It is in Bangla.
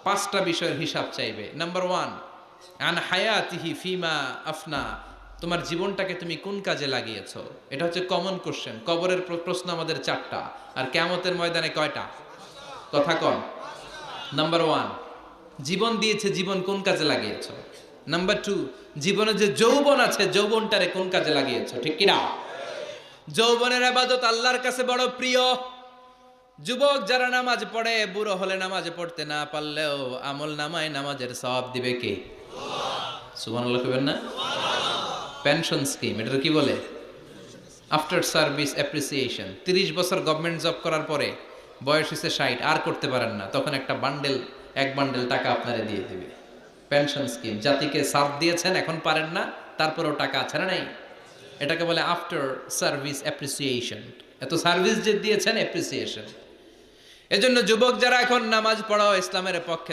পাঁচটা বিষয়ের হিসাব চাইবে। নাম্বার ওয়ান, আন হায়াতিহি ফিমা আফনা, তোমার জীবনটাকে তুমি কোন কাজে লাগিয়েছো। এটা হচ্ছে কমন কোশ্চেন। কবরের প্রশ্ন আমাদের চারটা, আর কিয়ামতের ময়দানে কয়টা? কথা কন। নাম্বার ওয়ান, জীবন দিয়েছে, জীবন কোন কাজে লাগিয়েছো। নাম্বার টু, জীবনে যে যৌবন আছে, যৌবনটারে কোন কাজে লাগিয়েছো, ঠিক কিনা? যৌবনের ইবাদত আল্লাহর কাছে বড় প্রিয়। যুবক যারা নামাজ পড়ে, বুড়ো হলে নামাজ পড়তে না পারলেও আমল নামায় নামাজের সওয়াব দিবে কে? সুবহানাল্লাহ কইবেন না? পেনশন স্কিম, এটা কি বলে? After service appreciation. 30 বছর গভর্নমেন্ট জব করার পরে বয়স হচ্ছে 60, আর করতে পারেন না, তখন একটা বান্ডেল, এক বান্ডেল টাকা আপনারে দিয়ে দিবে। পেনশন স্কিম, জাতিকে সার্ভ দিয়েছেন, এখন পারেন না, তারপরেও টাকা আছে না নাই? এটাকে বলে আফটার সার্ভিস অ্যাপ্রিসিয়েশন। এত সার্ভিস যে দিয়েছেন, অ্যাপ্রিসিয়েশন। এজন্য যুবক যারা এখন নামাজ পড়াও ইসলামের পক্ষে